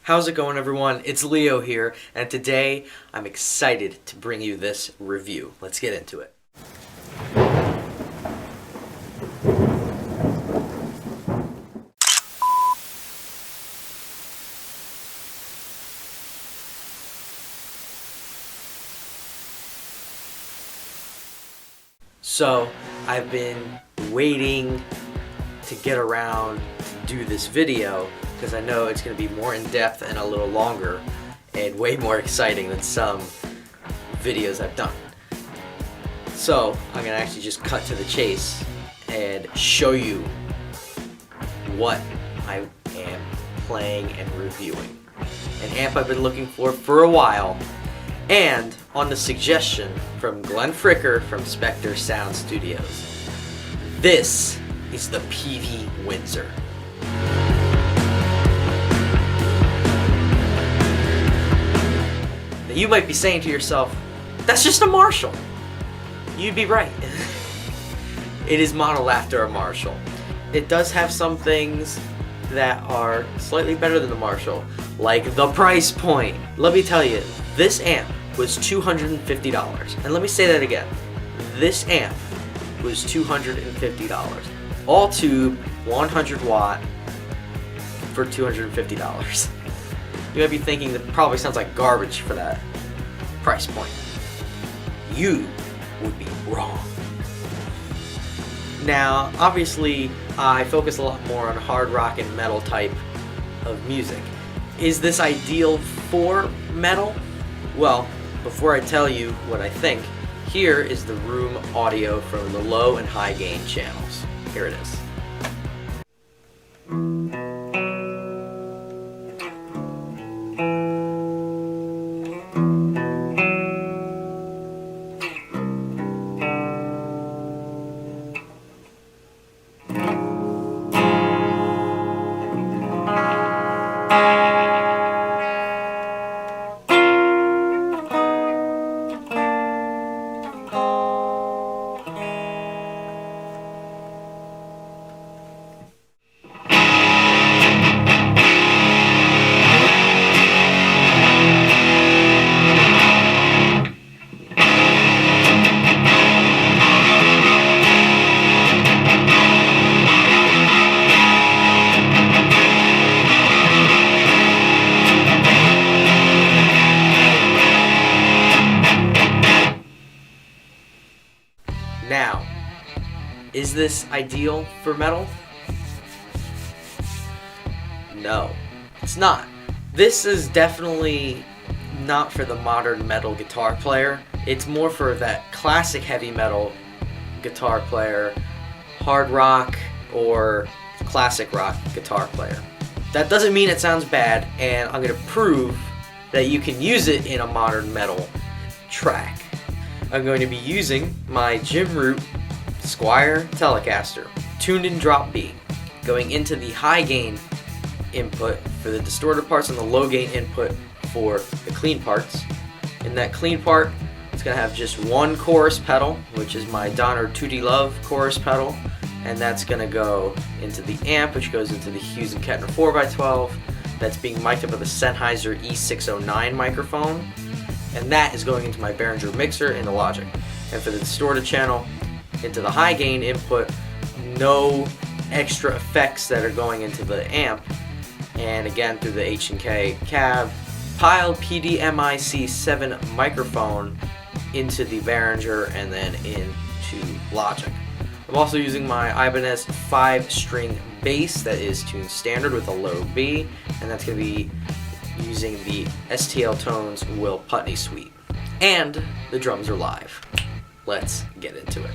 How's it going, everyone? It's Leo here, and today I'm excited to bring you this review. Let's get into it. So, I've been waiting to get around to do this video because I know it's going to be more in-depth and a little longer and way more exciting than some videos I've done. So I'm going to actually just cut to the chase and show you what I am playing and reviewing. An amp I've been looking for a while, and on the suggestion from Glenn Fricker from Spectre Sound Studios. This is the Peavey Windsor. Now you might be saying to yourself, that's just a Marshall. You'd be right. It is modeled after a Marshall. It does have some things that are slightly better than the Marshall, like the price point. Let me tell you, this amp was $250. And let me say that again. This amp was $250. All tube, 100 watt for $250. You might be thinking that probably sounds like garbage for that price point. You would be wrong. Now, obviously, I focus a lot more on hard rock and metal type of music. Is this ideal for metal? Well, before I tell you what I think, here is the room audio from the low and high gain channels. Here it is. Now, is this ideal for metal? No, it's not. This is definitely not for the modern metal guitar player. It's more for that classic heavy metal guitar player, hard rock, or classic rock guitar player. That doesn't mean it sounds bad, and I'm going to prove that you can use it in a modern metal track. I'm going to be using my Jim Root Squire Telecaster, tuned in drop B, going into the high gain input for the distorted parts and the low gain input for the clean parts. In that clean part, it's going to have just one chorus pedal, which is my Donner 2D Love chorus pedal, and that's going to go into the amp, which goes into the Hughes & Kettner 4x12. That's being mic'd up with a Sennheiser E609 microphone. And that is going into my Behringer mixer in the Logic. And for the distorted channel, into the high gain input, no extra effects that are going into the amp. And again, through the H&K cab, piled PDMIC7 microphone into the Behringer and then into Logic. I'm also using my Ibanez 5-string bass that is tuned standard with a low B, and that's going to be using the STL Tones Will Putney suite. And the drums are live. Let's get into it.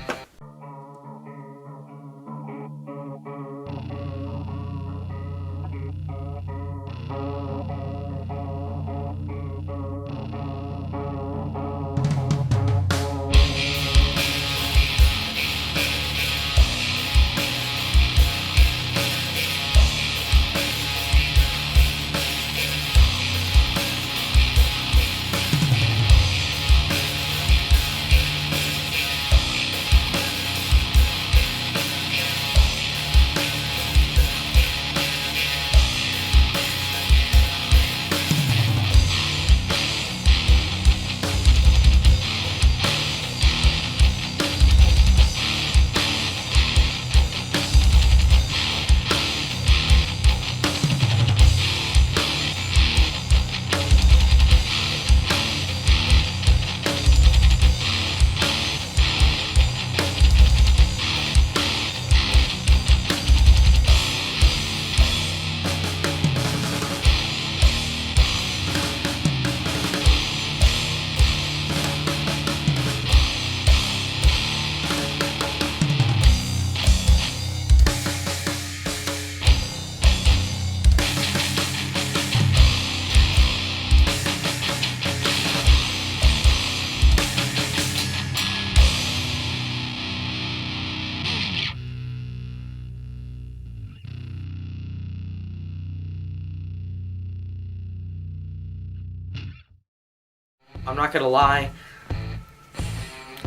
I'm not gonna lie,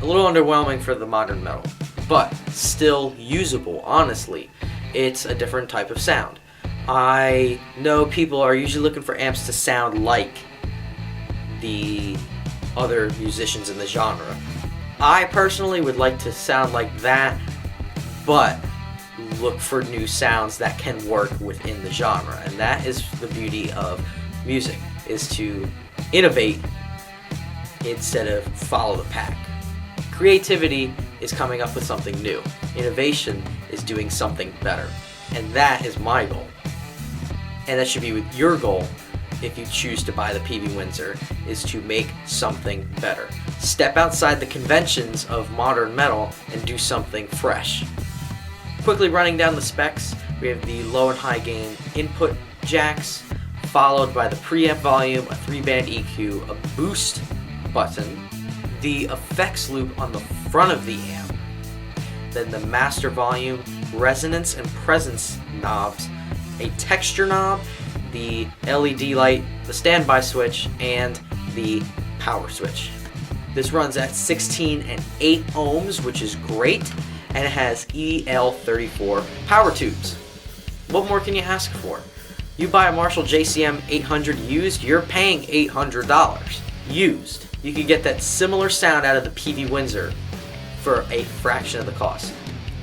a little underwhelming for the modern metal, but still usable, honestly. It's a different type of sound. I know people are usually looking for amps to sound like the other musicians in the genre. I personally would like to sound like that, but look for new sounds that can work within the genre. And that is the beauty of music, is to innovate instead of follow the pack. Creativity is coming up with something new. Innovation is doing something better. And that is my goal. And that should be with your goal if you choose to buy the Peavey Windsor, is to make something better. Step outside the conventions of modern metal and do something fresh. Quickly running down the specs, we have the low and high gain input jacks, followed by the preamp volume, a 3-band EQ, a boost button, the effects loop on the front of the amp, then the master volume, resonance and presence knobs, a texture knob, the LED light, the standby switch, and the power switch. This runs at 16 and 8 ohms, which is great, and it has EL34 power tubes. What more can you ask for? You buy a Marshall JCM 800 used, you're paying $800 used. You can get that similar sound out of the Peavey Windsor for a fraction of the cost.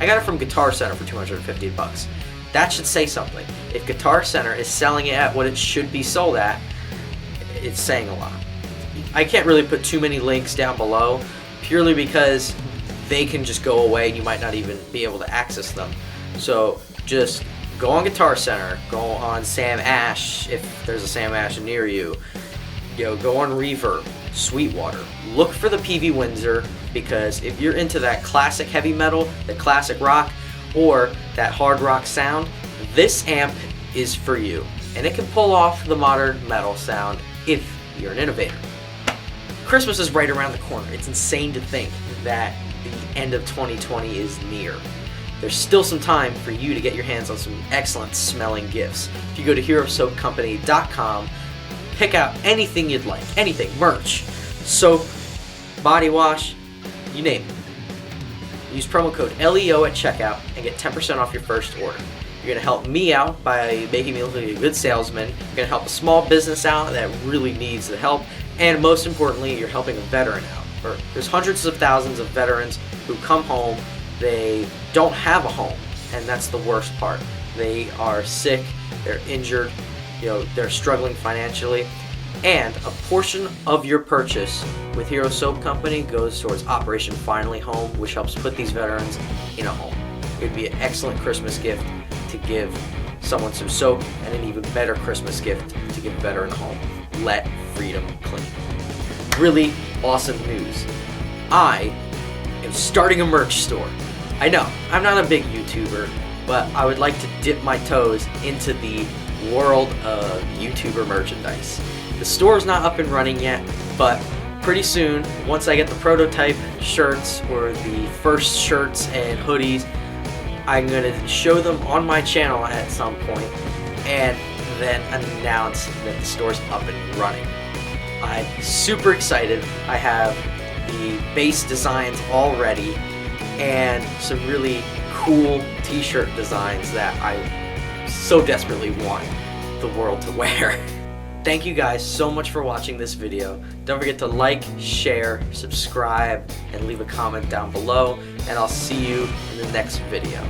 I got it from Guitar Center for $250. That should say something. If Guitar Center is selling it at what it should be sold at, it's saying a lot. I can't really put too many links down below, purely because they can just go away and you might not even be able to access them. So just go on Guitar Center, go on Sam Ash if there's a Sam Ash near you. Go on REVEIW, Sweetwater. Look for the Peavey Windsor, because if you're into that classic heavy metal, the classic rock, or that hard rock sound, this amp is for you. And it can pull off the modern metal sound if you're an innovator. Christmas is right around the corner. It's insane to think that the end of 2020 is near. There's still some time for you to get your hands on some excellent smelling gifts. If you go to herosoapcompany.com, pick out anything you'd like, anything, merch, soap, body wash, you name it. Use promo code LEO at checkout and get 10% off your first order. You're going to help me out by making me look like a good salesman. You're going to help a small business out that really needs the help. And most importantly, you're helping a veteran out. There's hundreds of thousands of veterans who come home, they don't have a home, and that's the worst part. They are sick, they're injured, they're struggling financially, and a portion of your purchase with Hero Soap Company goes towards Operation Finally Home, which helps put these veterans in a home. It would be an excellent Christmas gift to give someone some soap, and an even better Christmas gift to give a veteran a home. Let freedom clean. Really awesome news. I am starting a merch store. I know, I'm not a big YouTuber, but I would like to dip my toes into the world of YouTuber merchandise. The store is not up and running yet, but pretty soon, once I get the prototype shirts or the first shirts and hoodies, I'm going to show them on my channel at some point and then announce that the store's up and running. I'm super excited. I have the base designs all ready and some really cool t-shirt designs that I so desperately want the world to wear. Thank you guys so much for watching this video. Don't forget to like, share, subscribe, and leave a comment down below, and I'll see you in the next video.